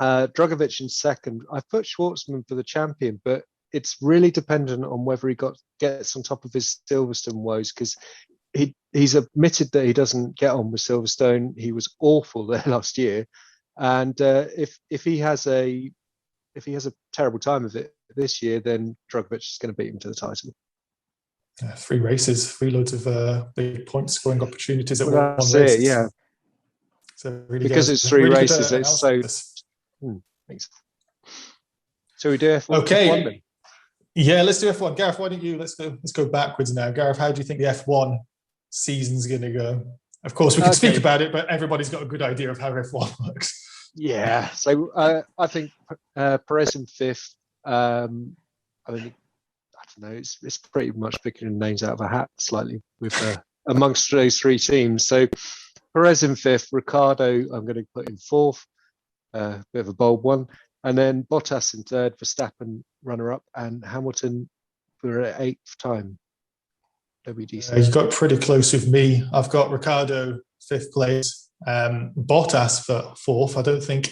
Drugovich in 2nd. I've put Schwartzman for the champion, but it's really dependent on whether he gets on top of his Silverstone woes, because he's admitted that he doesn't get on with Silverstone. He was awful there last year, and if he has a terrible time of it this year, then Drugovich is going to beat him to the title. 3 races, 3 loads of big point scoring opportunities at one That's race. it, yeah. So really because it's 3 really races, it's so. Thanks. So we do F1. Okay. F1 then. Yeah, let's do F1. Gareth, why don't you let's go backwards now. Gareth, how do you think the F1 season's going to go? Of course, we can speak about it, but everybody's got a good idea of how F1 works. Yeah, so I think Perez in 5th. I mean, I don't know. It's pretty much picking names out of a hat slightly with amongst those 3 teams. So Perez in 5th, Ricciardo I'm going to put in 4th. Bit of a bold one. And then Bottas in 3rd, Verstappen runner-up, and Hamilton for an 8th time. WDC. You got pretty close with me. I've got Ricciardo 5th place, Bottas for 4th. I don't think...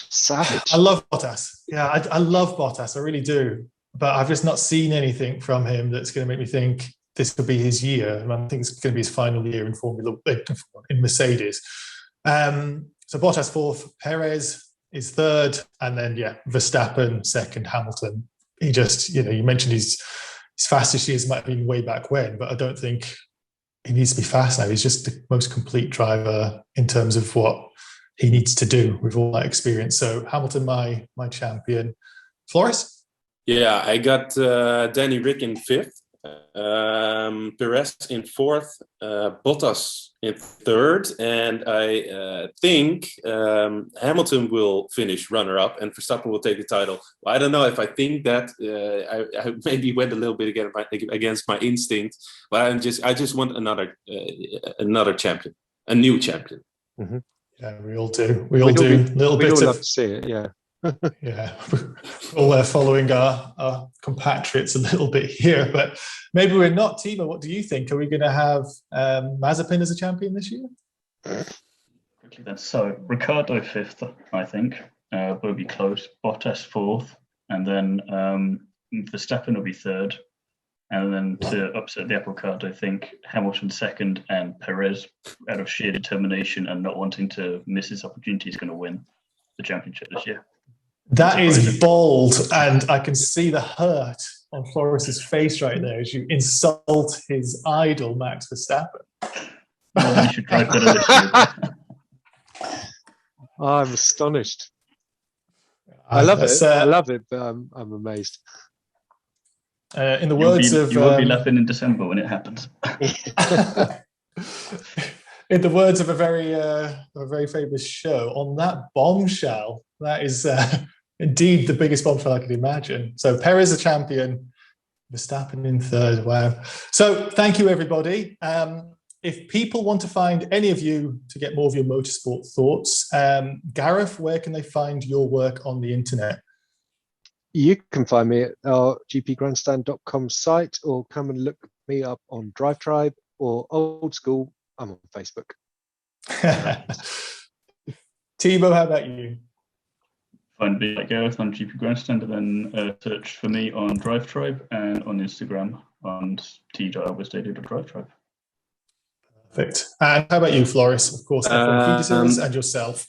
Savage. I love Bottas. Yeah, I love Bottas. I really do. But I've just not seen anything from him that's going to make me think this could be his year. And I think it's going to be his final year in Mercedes. So Bottas 4th, Perez is 3rd, and then Verstappen 2nd, Hamilton. He just, you mentioned his fastest years might have been way back when, but I don't think he needs to be fast now. He's just the most complete driver in terms of what he needs to do with all that experience. So Hamilton, my champion. Floris? Yeah, I got Danny Rick in 5th, Perez in 4th, Bottas in 3rd, and I think Hamilton will finish runner-up and Verstappen will take the title. Well, I don't know if I think that. I maybe went a little bit against my instinct, but I just want another champion, a new champion. Mm-hmm. Yeah, we all do. We all do. Little bit of love to see it. Yeah. Yeah, all following our compatriots a little bit here, but maybe we're not. Thiemo, what do you think? Are we going to have Mazepin as a champion this year? Quickly then. So Ricciardo 5th, I think. Will be close. Bottas 4th, and then Verstappen will be 3rd. And then to upset the apple cart, I think Hamilton 2nd and Perez, out of sheer determination and not wanting to miss his opportunity, is going to win the championship this year. That is bold, and I can see the hurt on Floris's face right there as you insult his idol, Max Verstappen. Well, he should drive better this year. I'm astonished. I love it, but I'm amazed. In the words of... You will be laughing in December when it happens. In the words of a very famous show, on that bombshell, that is indeed the biggest bombshell I could imagine. So Perez a champion, Verstappen in 3rd. Wow. So thank you, everybody. If people want to find any of you to get more of your motorsport thoughts, Gareth, where can they find your work on the internet? You can find me at our gpgrandstand.com site, or come and look me up on DriveTribe, or old school, I'm on Facebook. Thiemo, how about you? Find me like Gareth on GP Grandstand, and then search for me on DriveTribe and on Instagram on t.albers-daly.drivetribe. Perfect. And how about you, Floris? Of course, and yourself.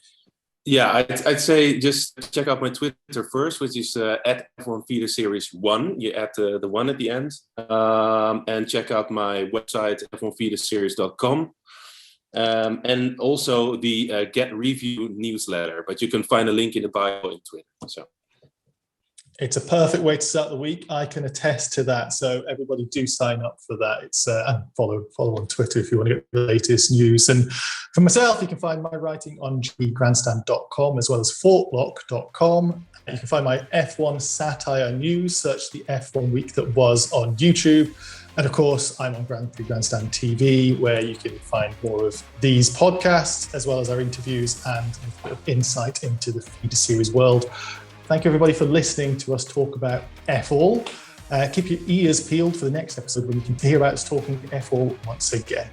Yeah, I'd say just check out my Twitter first, which is at F1 Feeder Series 1. You add the 1 at the end. And check out my website, f1feederseries.com. And also the Get Review newsletter, but you can find a link in the bio in Twitter. So it's a perfect way to start the week. I can attest to that. So everybody do sign up for that. It's and follow on Twitter if you want to get the latest news. And for myself, you can find my writing on grandstand.com as well as fortloc.com. You can find my F1 satire news. Search the F1 week that was on YouTube. And of course, I'm on Grand Prix Grandstand TV, where you can find more of these podcasts, as well as our interviews and a bit of insight into the feeder series world. Thank you, everybody, for listening to us talk about F1. Keep your ears peeled for the next episode when you can hear about us talking F1 once again.